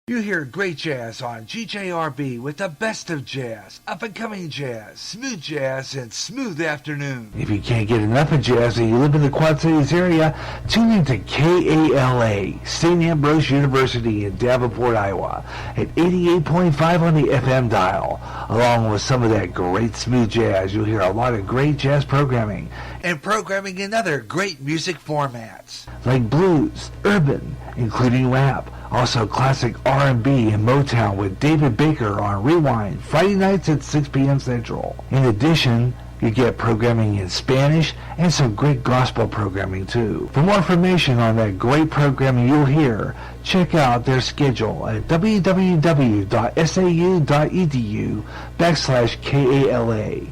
You hear great jazz on GJRB with the best of jazz, up-and-coming jazz, smooth jazz, and smooth afternoon. If you can't get enough of jazz and you live in the Quad Cities area, tune in to KALA, St. Ambrose University in Davenport, Iowa, at 88.5 on the FM dial. Along with some of that great smooth jazz, you'll hear a lot of great jazz programming, and programming in other great music formats, like blues, urban, including rap, also classic R&B and Motown with David Baker on Rewind, Friday nights at 6 p.m. Central. In addition, you get programming in Spanish and some great gospel programming too. For more information on that great programming you'll hear, check out their schedule at www.sau.edu/KALA.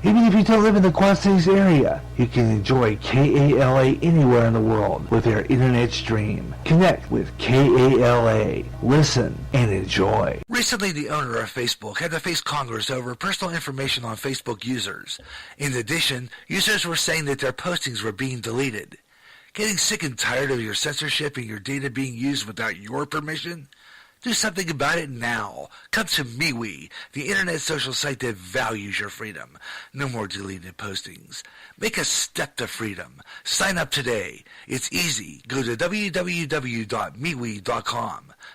Even if you don't live in the Quad Cities area, you can enjoy KALA anywhere in the world with their internet stream. Connect with KALA. Listen and enjoy. Recently, the owner of Facebook had to face Congress over personal information on Facebook users. In addition, users were saying that their postings were being deleted. Getting sick and tired of your censorship and your data being used without your permission? Do something about it now. Come to MeWe, the internet social site that values your freedom. No more deleted postings. Make a step to freedom. Sign up today. It's easy. Go to www.mewe.com.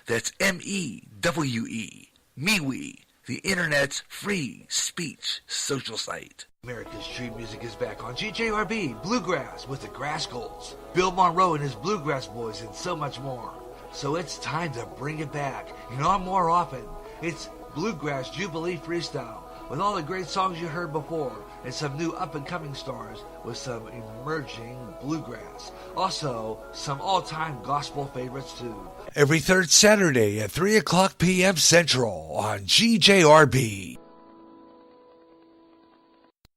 That's M-E-W-E. MeWe, the internet's free speech social site. America's Street Music is back on GJRB, Bluegrass with the Grassgolds, Bill Monroe and his Bluegrass Boys, and so much more. So it's time to bring it back, and on more often. It's Bluegrass Jubilee Freestyle, with all the great songs you heard before, and some new up-and-coming stars with some emerging bluegrass. Also, some all-time gospel favorites too. Every third Saturday at 3 o'clock p.m. Central on GJRB.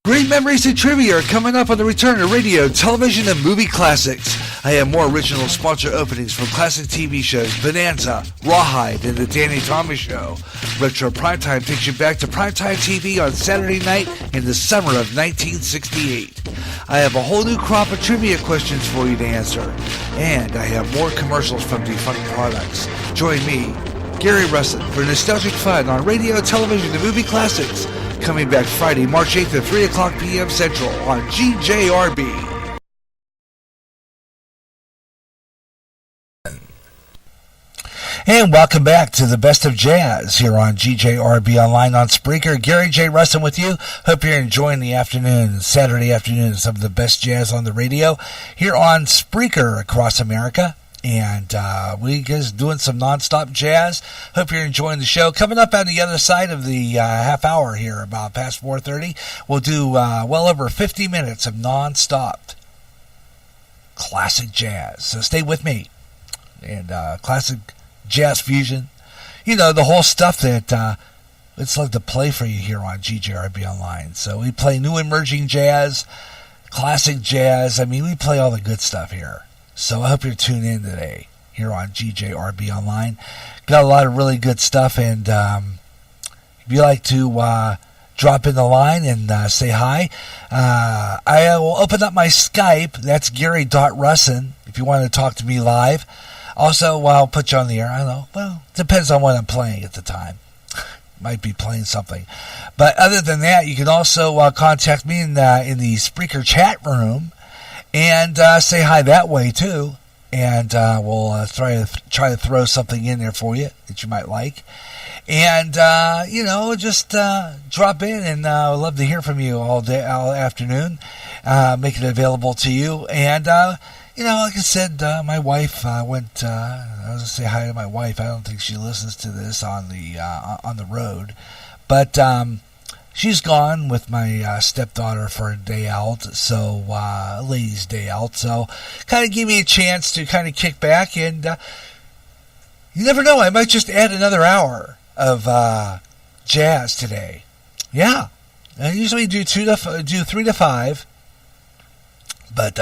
Great memories and trivia are coming up on the return of radio, television, and movie classics. I have more original sponsor openings from classic TV shows, Bonanza, Rawhide, and The Danny Thomas Show. Retro Primetime takes you back to primetime TV on Saturday night in the summer of 1968. I have a whole new crop of trivia questions for you to answer. And I have more commercials from defunct products. Join me, Gary Russin, for nostalgic fun on radio, television, and movie classics. Coming back Friday, March 8th at 3 o'clock p.m. Central on GJRB. And welcome back to the Best of Jazz here on GJRB Online on Spreaker. Gary J. Russin with you. Hope you're enjoying the afternoon, Saturday afternoon, some of the best jazz on the radio here on Spreaker across America. And we guys doing some nonstop jazz. Hope you're enjoying the show. Coming up on the other side of the half hour here, about past 4:30, we'll do well over 50 minutes of nonstop classic jazz. So stay with me. And classic jazz fusion. You know, the whole stuff that it's like to play for you here on GJRB Online. So we play new emerging jazz, classic jazz. I mean, we play all the good stuff here. So I hope you're tuned in today here on GJRB Online. Got a lot of really good stuff, and if you like to drop in the line and say hi, I will open up my Skype. That's Gary.Russin if you want to talk to me live. Also, I'll put you on the air. I don't know. Well, depends on what I'm playing at the time. Might be playing something. But other than that, you can also contact me in the Spreaker chat room. And say hi that way too, and we'll try to throw something in there for you that you might like, and just drop in, and I'd love to hear from you all day, all afternoon. Make it available to you, and like I said, my wife went. I was gonna say hi to my wife. I don't think she listens to this on the road, but. She's gone with my stepdaughter for a day out, so ladies' day out. So kind of give me a chance to kind of kick back, and you never know, I might just add another hour of jazz today. Yeah, I usually do 3 to 5, but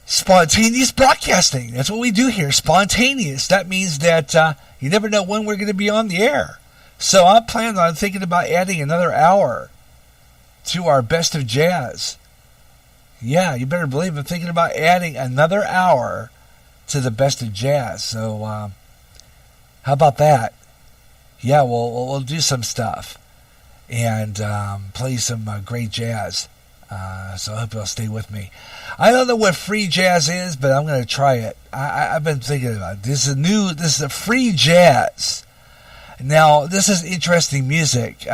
spontaneous broadcasting. That's what we do here. Spontaneous. That means that you never know when we're going to be on the air. So I'm planning on thinking about adding another hour to our Best of Jazz. Yeah, you better believe I'm thinking about adding another hour to the Best of Jazz. So How about that? Yeah, we'll do some stuff and play some great jazz. So I hope you'll stay with me. I don't know what free jazz is, but I'm going to try it. I've been thinking about it. This is a free jazz. Now, this is interesting music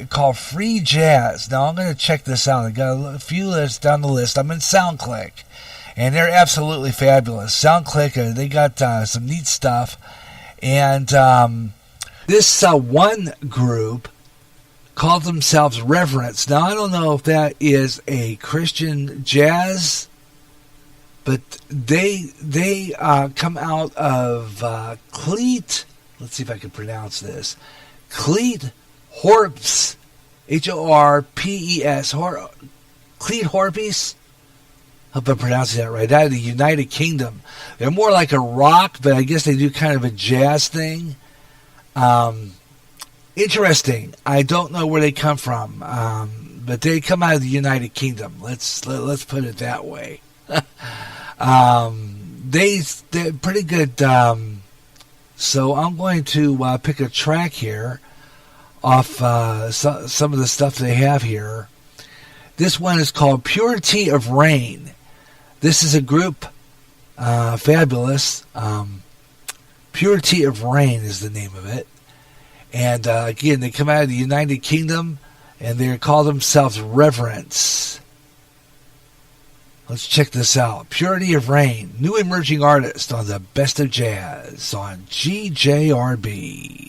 called free jazz. Now, I'm going to check this out. I got a few lists down the list. I'm in SoundClick, and they're absolutely fabulous. SoundClick, they got some neat stuff. And this one group called themselves Reverence. Now, I don't know if that is a Christian jazz, but they come out of Cleat. Let's see if I can pronounce this. Cleat Horpes, Horpes, Cleat Horpes. Hope I'm pronouncing that right. Out of the United Kingdom. They're more like a rock, but I guess they do kind of a jazz thing. Interesting. I don't know where they come from, but they come out of the United Kingdom. Let's put it that way. They're pretty good. So I'm going to pick a track here off some of the stuff they have here. This one is called Purity of Rain. This is a group, fabulous. Purity of Rain is the name of it. And again, they come out of the United Kingdom, and they call themselves Reverence. Let's check this out. Purity of Rain, new emerging artist on the Best of Jazz on GJRB.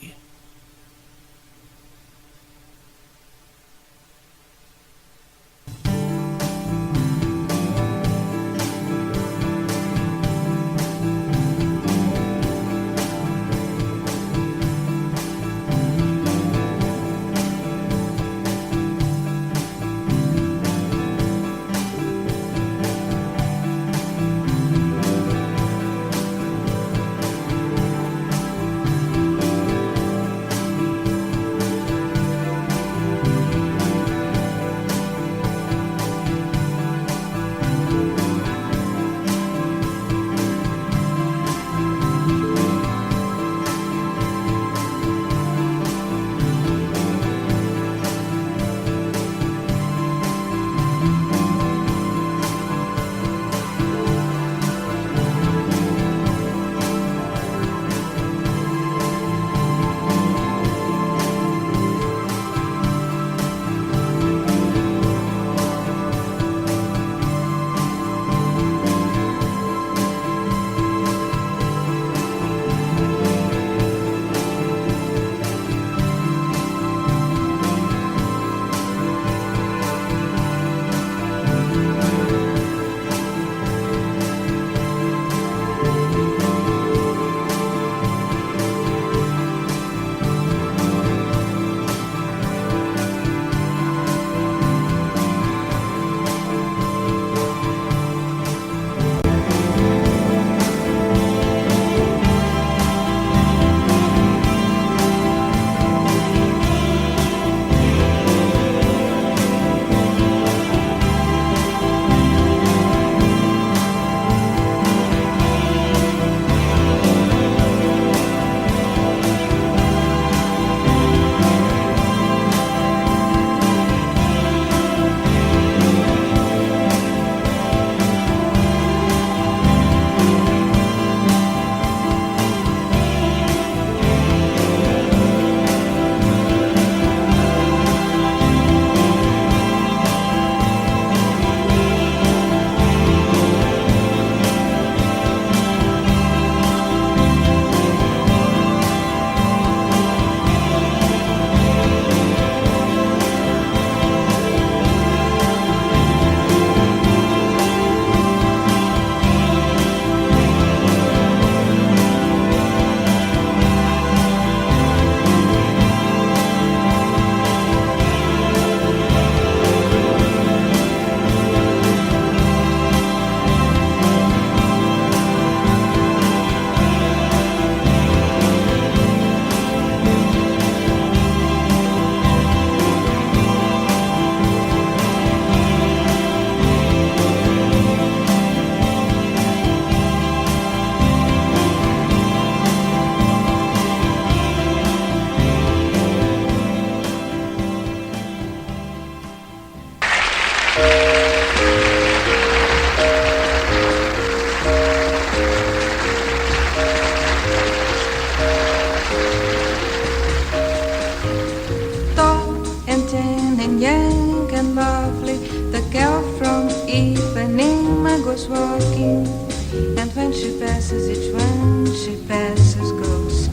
when she passes, each one she passes goes.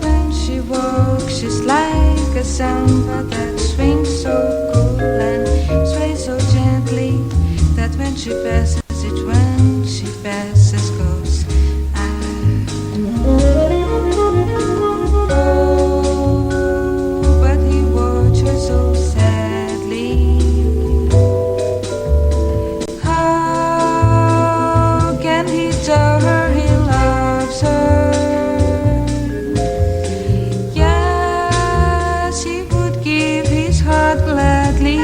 When she walks, she's like a samba that swings so cool and sways so gently that when she passes, each one she passes goes. But he watched her so sadly. How can he tell her he loves her? Yes, he would give his heart gladly.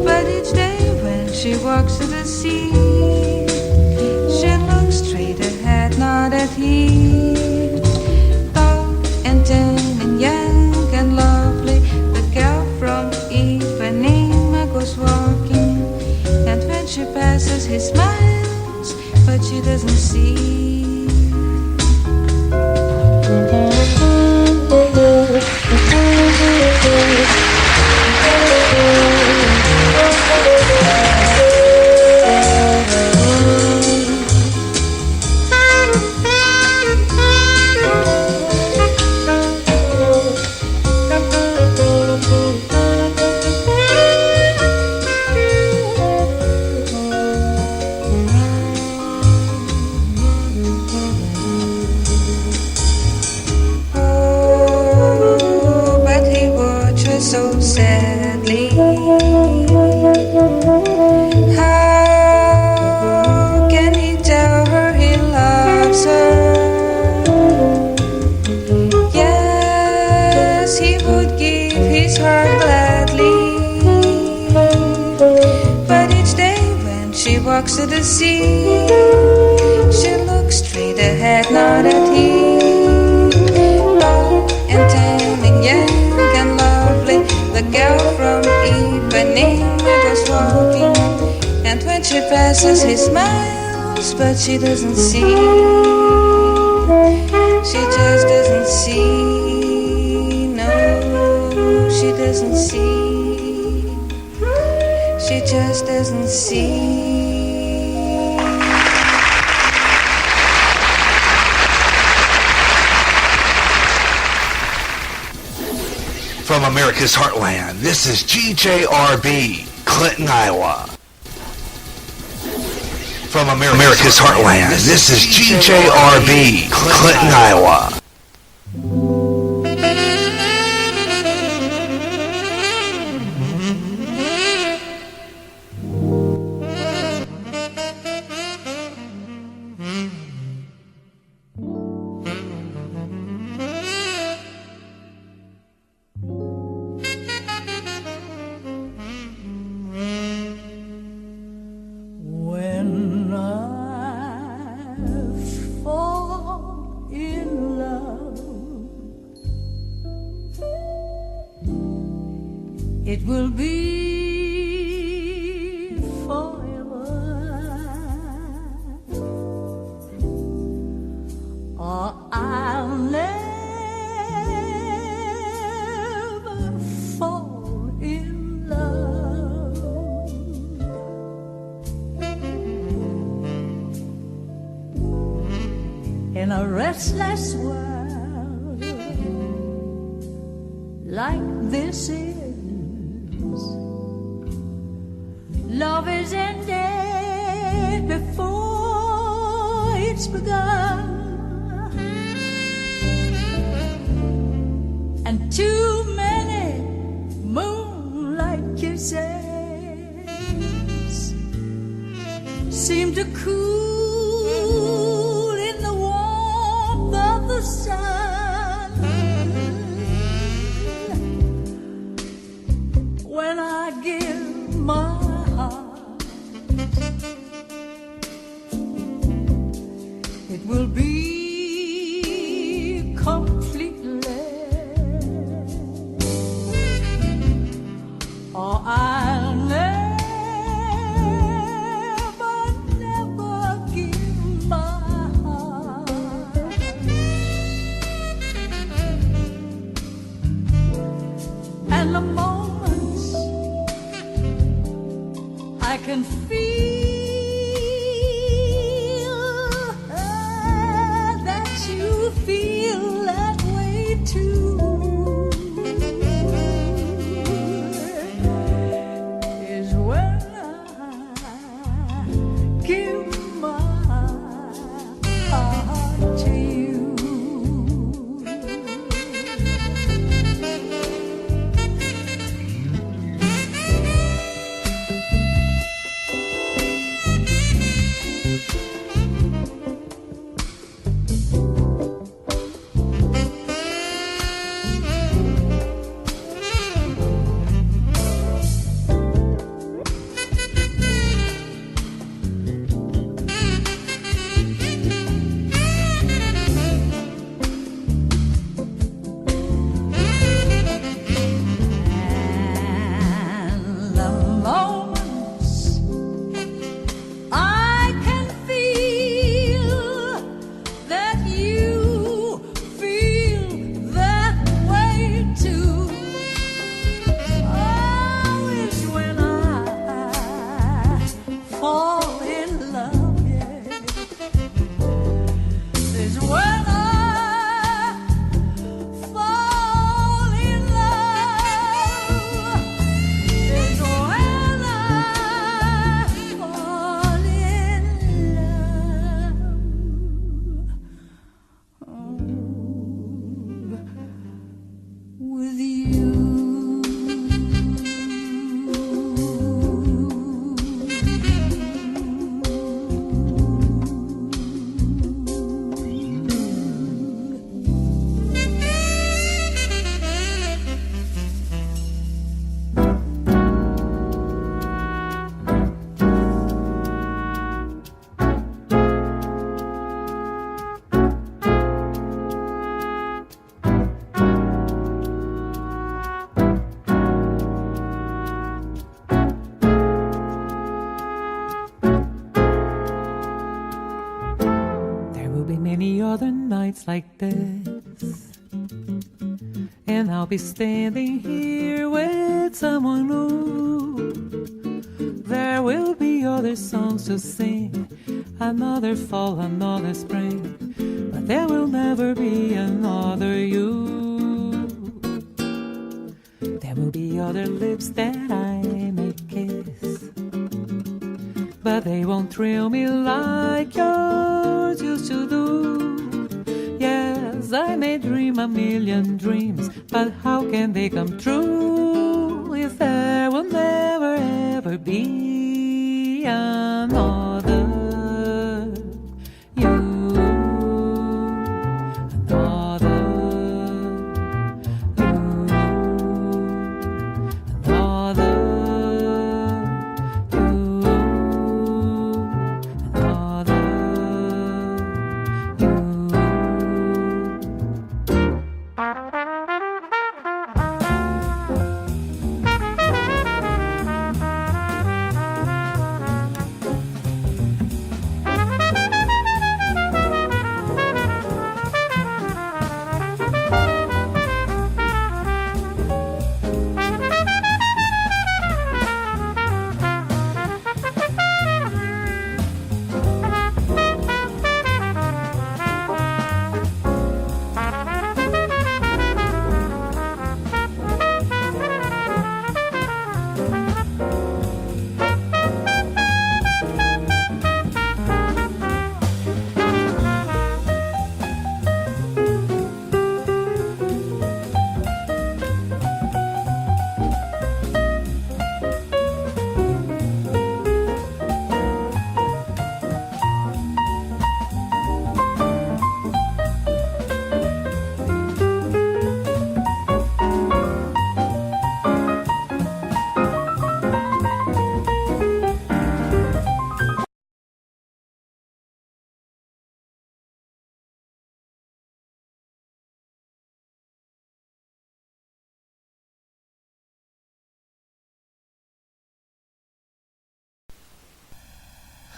But each day when she walks to the sea, she looks straight ahead, not at him. Tall and tan and young and lovely, the girl from Ipanema goes walking. And when she passes, he smiles, but she doesn't see. So sadly, how can he tell her he loves her? Yes, he would give his heart gladly. But each day when she walks to the sea, she looks straight ahead, not at him. Tall and tan and young and lovely, the girl from Ipanema goes walking. And when she passes, he smiles, but she doesn't see. She just doesn't see. No, she doesn't see. She just doesn't see. From America's Heartland, this is GJRB, Clinton, Iowa. From America's Heartland, this is GJRB, Clinton, Iowa. It will be forever, or I'll never fall in love. In a restless world like this is, love is ended before it's begun, and too many moonlight kisses seem to cool in the warmth of the sun. When I give my heart, it will be completely, or I'll never, never I can feel that you feel that way too. Is when I give my heart to you. Like this, and I'll be standing here with someone new. There will be other songs to sing, another fall, another spring, but there will never be another you. There will be other lips that I may kiss, but they won't thrill me like yours used to do. Yes, I may dream a million dreams, but how can they come true if there will never ever be another you, another you, another you, another you.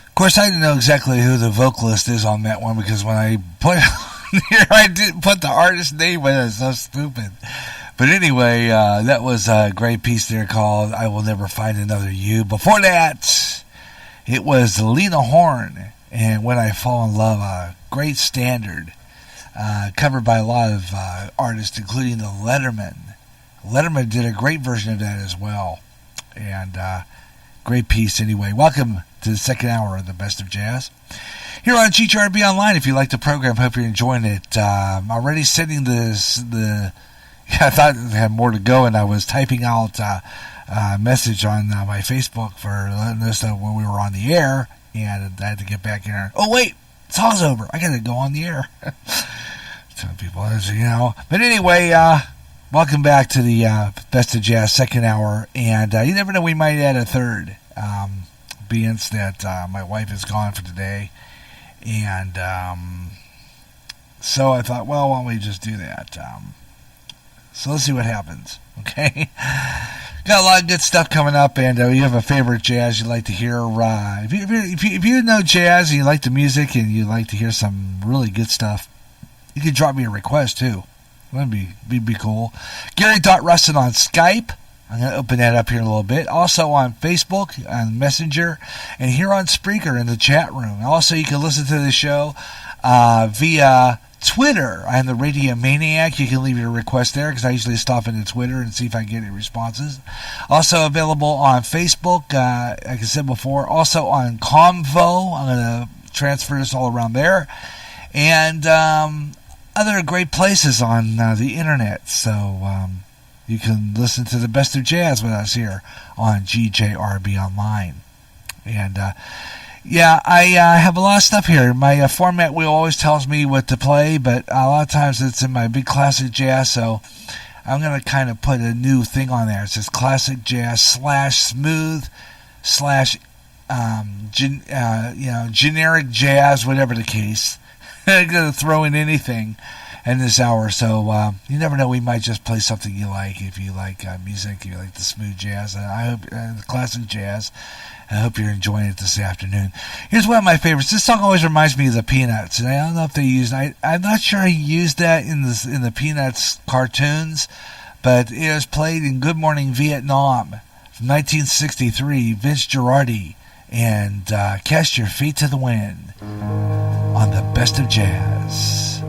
Of course, I didn't know exactly who the vocalist is on that one because when I put it on here, I didn't put the artist name in it. It's so stupid. But anyway, that was a great piece there called I Will Never Find Another You. Before that, It was Lena Horne and When I Fall in Love, a great standard, covered by a lot of artists, including the Letterman. Letterman did a great version of that as well. And great piece anyway. Welcome to the second hour of the Best of Jazz. Here on GJRB Online, if you like the program, hope you're enjoying it. I'm already sending I thought I had more to go, and I was typing out a message on my Facebook for letting us know when we were on the air, and I had to get back in there. Oh, wait, song's over. I got to go on the air. Some people, But anyway, welcome back to the Best of Jazz second hour, and you never know, we might add a third, being that my wife is gone for today, and so I thought, well, why don't we just do that? So let's see what happens, okay? Got a lot of good stuff coming up, and you have a favorite jazz you'd like to hear. If you know jazz and you like the music and you like to hear some really good stuff, you can drop me a request, too. That'd be cool. Gary.Rustin on Skype. I'm going to open that up here in a little bit. Also on Facebook, on Messenger, and here on Spreaker in the chat room. Also, you can listen to the show via Twitter. I'm the Radio Maniac. You can leave your request there because I usually stop into Twitter and see if I get any responses. Also available on Facebook, like I said before. Also on Convo. I'm going to transfer this all around there. And other great places on the internet. So you can listen to the Best of Jazz with us here on GJRB Online. And I have a lot of stuff here. My format wheel always tells me what to play, but a lot of times it's in my big classic jazz, so I'm going to kind of put a new thing on there. It says classic jazz / smooth / generic jazz, whatever the case. I'm going to throw in anything in this hour, so you never know, we might just play something you like. If you like music, you like the smooth jazz, I hope the classic jazz. I hope you're enjoying it this afternoon. Here's one of my favorites. This song always reminds me of the Peanuts, and I don't know if they used. I'm not sure he used that in the Peanuts cartoons, but it was played in Good Morning Vietnam from 1963. Vince Girardi and Cast Your Feet to the Wind on the Best of Jazz.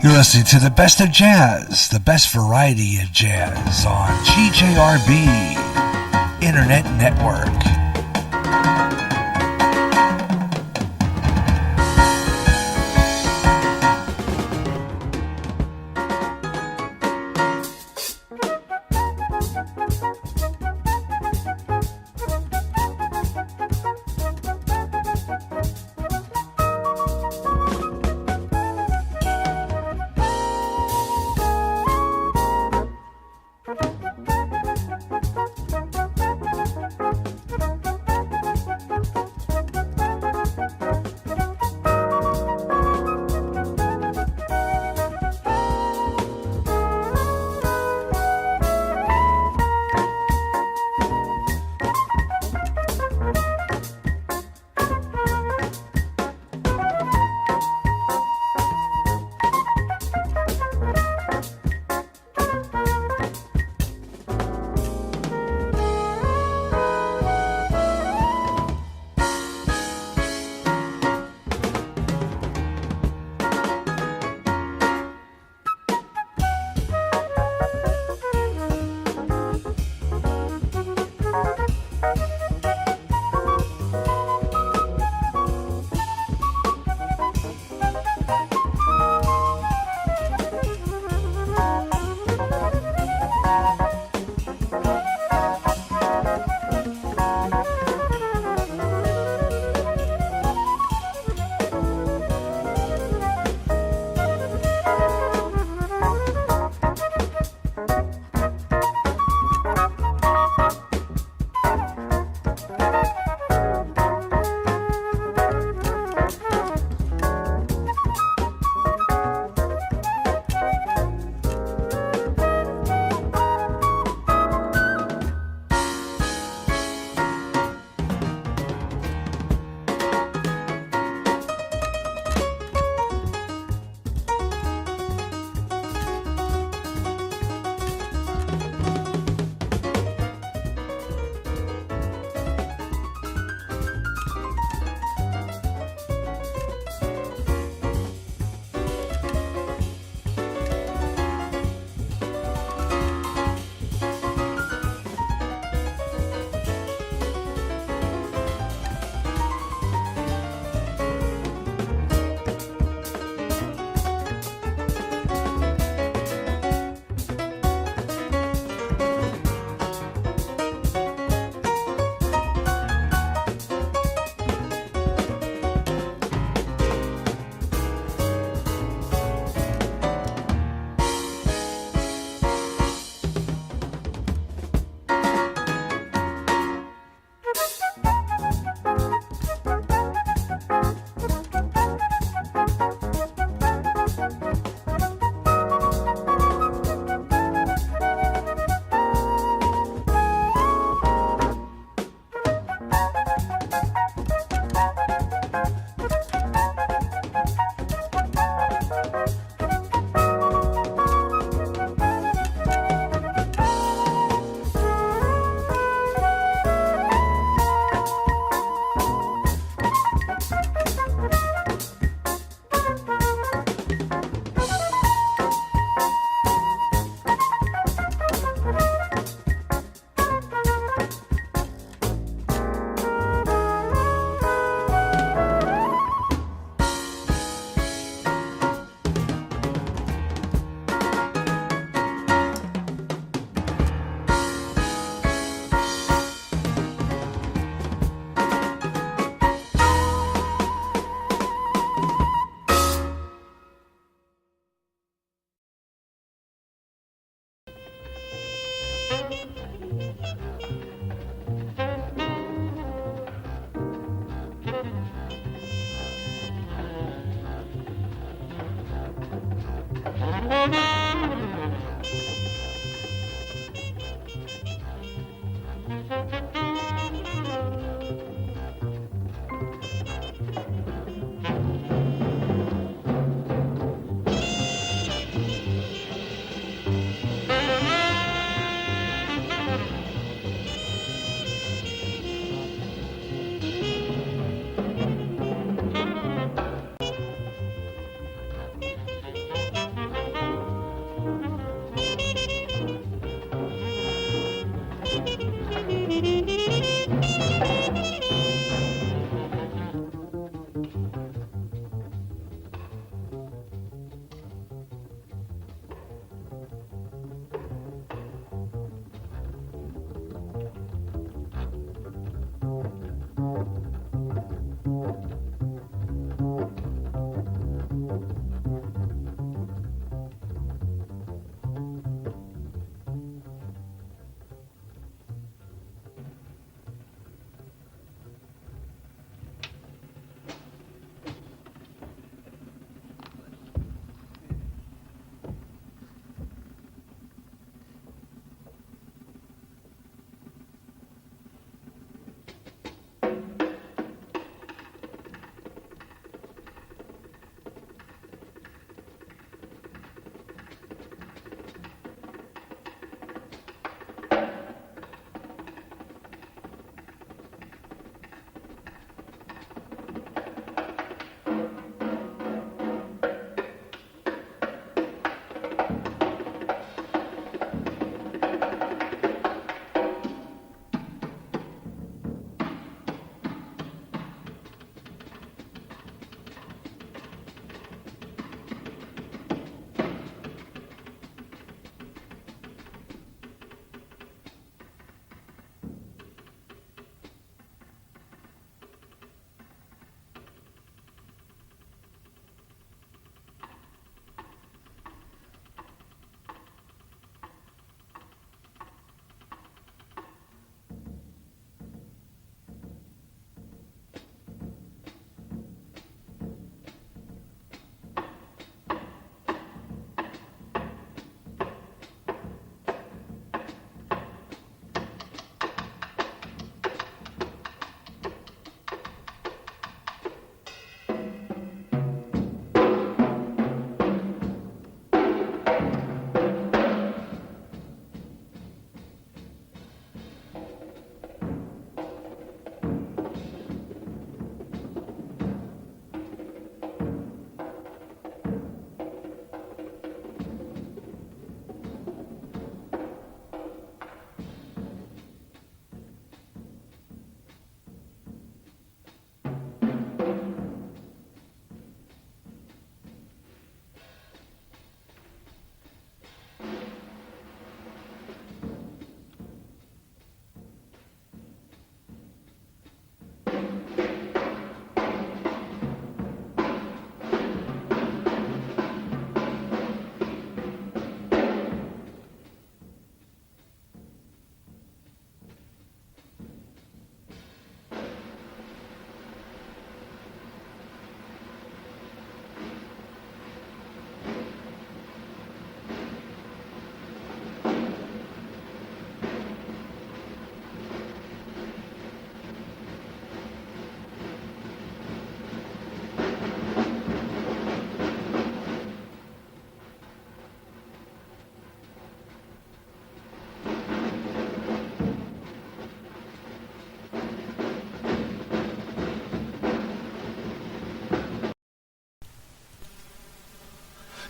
You're listening to the best of jazz, the best variety of jazz on GJRB Internet Network.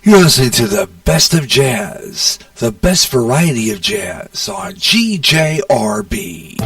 You're listening to the best of jazz, the best variety of jazz on GJRB.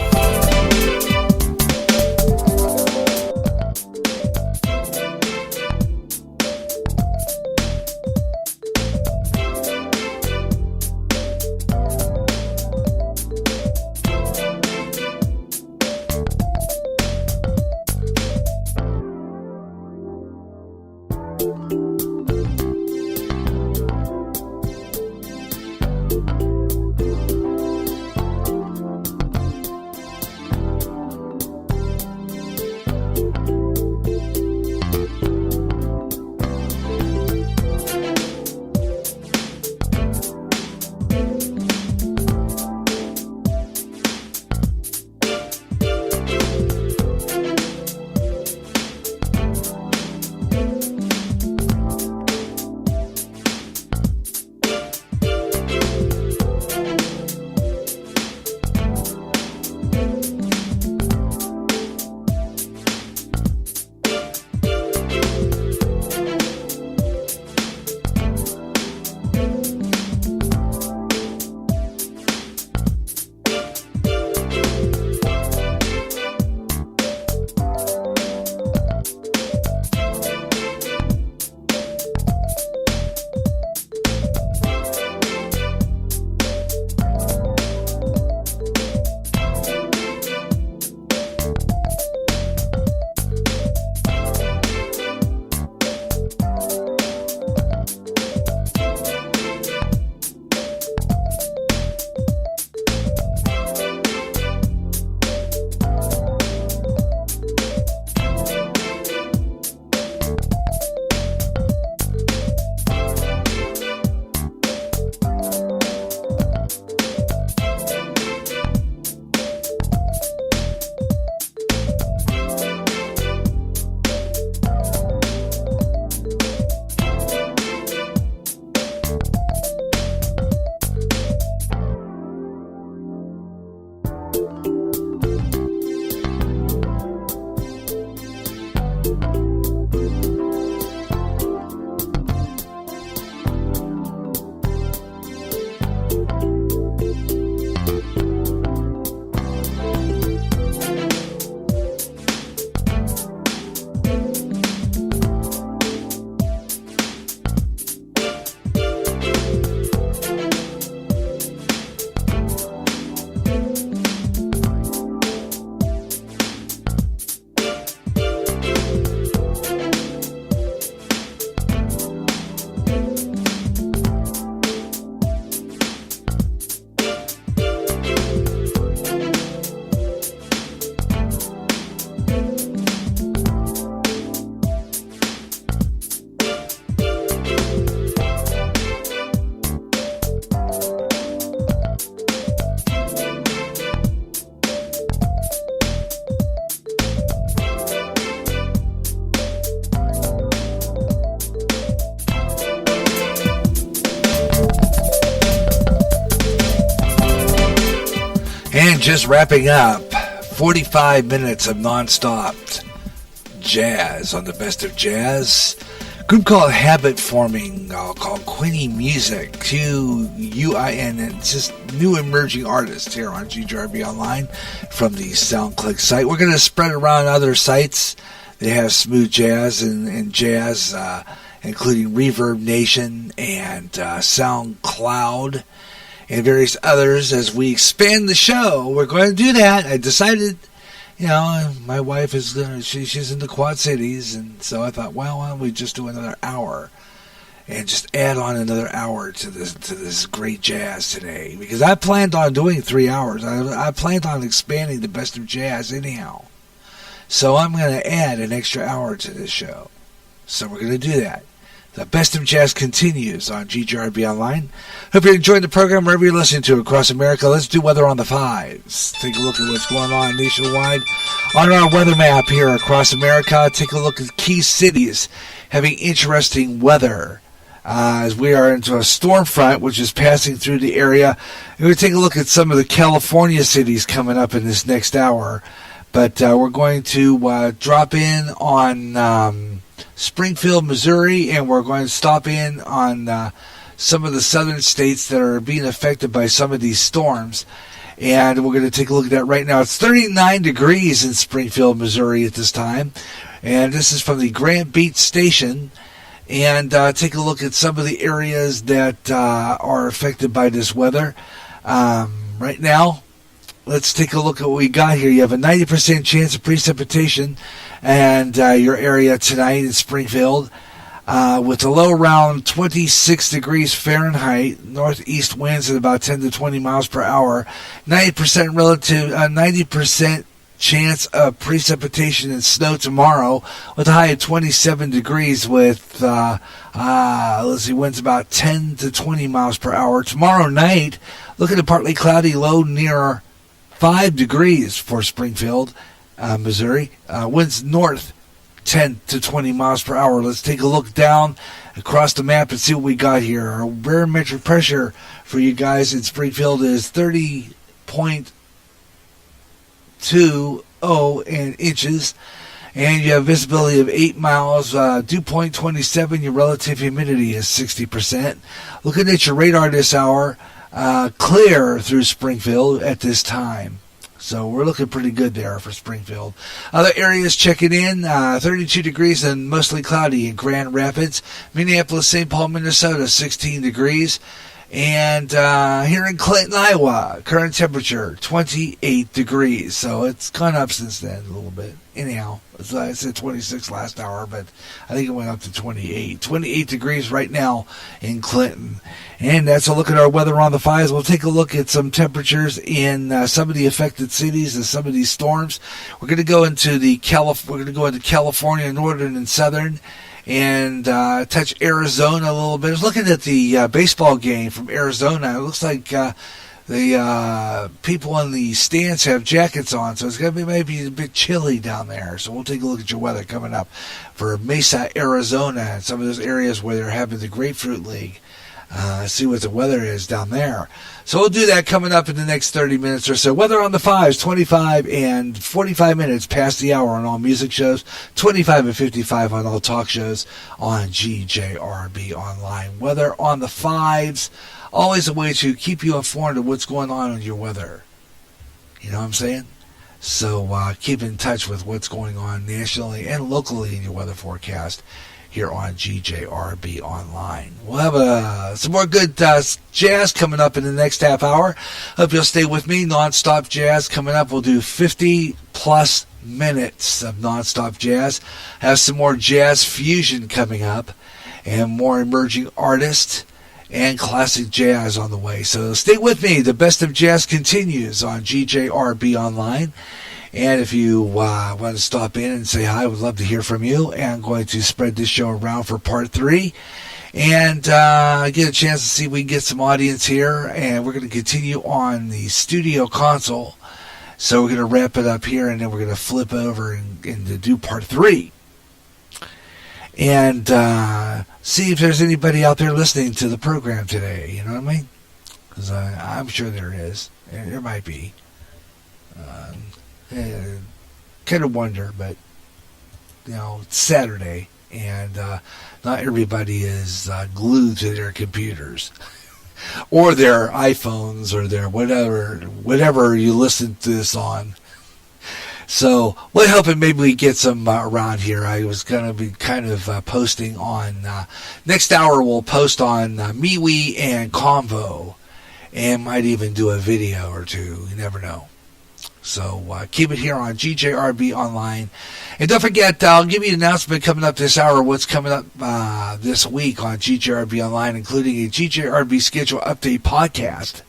And just wrapping up, 45 minutes of non-stop jazz on the best of jazz. Group called Habit Forming, called Quinny Music, QUIN, and it's just new emerging artists here on GJRB Online from the SoundClick site. We're going to spread around other sites. They have Smooth Jazz and Jazz, including Reverb Nation and SoundCloud and various others. As we expand the show, we're going to do that. I decided, my wife is she's in the Quad Cities, and so I thought, well, why don't we just do another hour and just add on another hour to this great jazz today? Because I planned on doing 3 hours. I planned on expanding the best of jazz anyhow. So I'm going to add an extra hour to this show. So we're going to do that. The best of jazz continues on GJRB Online. Hope you're enjoying the program wherever you're listening to across America. Let's do weather on the fives. Take a look at what's going on nationwide on our weather map here across America. Take a look at key cities having interesting weather as we are into a storm front which is passing through the area. We're going to take a look at some of the California cities coming up in this next hour. But we're going to drop in on Springfield, Missouri, and we're going to stop in on some of the southern states that are being affected by some of these storms. And we're going to take a look at that right now. It's 39 degrees in Springfield, Missouri at this time. And this is from the Grant Beach Station. And take a look at some of the areas that are affected by this weather. Right now, let's take a look at what we got here. You have a 90% chance of precipitation and your area tonight in Springfield. With a low around 26 degrees Fahrenheit, northeast winds at about 10 to 20 miles per hour, 90% chance of precipitation and snow tomorrow, with a high of 27 degrees with, winds about 10 to 20 miles per hour. Tomorrow night, look at a partly cloudy low near 5 degrees for Springfield, Missouri. Winds north 10 to 20 miles per hour. Let's take a look down across the map and see what we got here. Our barometric pressure for you guys in Springfield is 30.20 in inches, and you have visibility of 8 miles. Dew point 27. Your relative humidity is 60%. Looking at your radar this hour, clear through Springfield at this time. So we're looking pretty good there for Springfield. Other areas checking in, 32 degrees and mostly cloudy in Grand Rapids. Minneapolis, St. Paul, Minnesota, 16 degrees. And here in Clinton, Iowa, current temperature, 28 degrees. So it's gone up since then a little bit. Anyhow, I said 26 last hour, but I think it went up to 28. 28 degrees right now in Clinton. And that's a look at our weather on the 5s. We'll take a look at some temperatures in some of the affected cities and some of these storms. We're going to go into California, northern and southern, and touch Arizona a little bit. I was looking at the baseball game from Arizona. It looks like the people in the stands have jackets on, so it's going to be maybe a bit chilly down there. So we'll take a look at your weather coming up for Mesa, Arizona, and some of those areas where they're having the Grapefruit League. See what the weather is down there. So we'll do that coming up in the next 30 minutes or so. Weather on the 5s, 25 and 45 minutes past the hour on all music shows, 25 and 55 on all talk shows on GJRB Online. Weather on the 5s, always a way to keep you informed of what's going on in your weather. You know what I'm saying? So keep in touch with what's going on nationally and locally in your weather forecast here on GJRB Online. We'll have some more good jazz coming up in the next half hour. Hope you'll stay with me. Non-stop jazz coming up. We'll do 50 plus minutes of non-stop jazz. Have some more jazz fusion coming up and more emerging artists and classic jazz on the way. So stay with me. The best of jazz continues on GJRB Online. And if you want to stop in and say hi, I would love to hear from you. And I'm going to spread this show around for part 3 and get a chance to see if we can get some audience here. And we're going to continue on the studio console. So we're going to wrap it up here, and then we're going to flip over and do part 3. And see if there's anybody out there listening to the program today. You know what I mean? Because I'm sure there is. There might be. Kind of wonder, but it's Saturday, and not everybody is glued to their computers or their iPhones or their whatever you listen to this on. So we're hoping maybe we get some around here. I was going to be kind of posting on next hour. We'll post on MeWe and Convo, and might even do a video or two. You never know. So keep it here on GJRB Online. And don't forget, I'll give you an announcement coming up this hour, what's coming up this week on GJRB Online, including a GJRB schedule update podcast,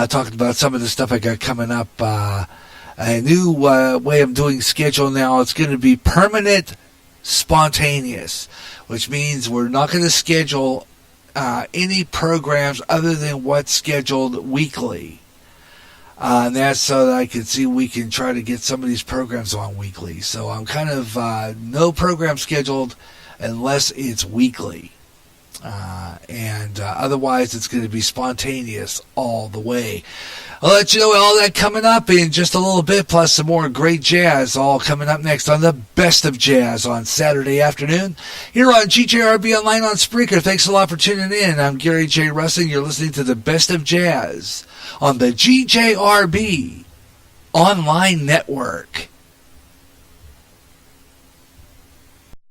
talking about some of the stuff I got coming up. A new way of doing schedule now. It's going to be permanent spontaneous, which means we're not going to schedule any programs other than what's scheduled weekly. And that's so that I can see we can try to get some of these programs on weekly. So I'm kind of no program scheduled unless it's weekly. And otherwise, it's going to be spontaneous all the way. I'll let you know all that coming up in just a little bit, plus some more great jazz all coming up next on the Best of Jazz on Saturday afternoon here on GJRB Online on Spreaker. Thanks a lot for tuning in. I'm Gary J. Russing. You're listening to the Best of Jazz on the GJRB Online Network.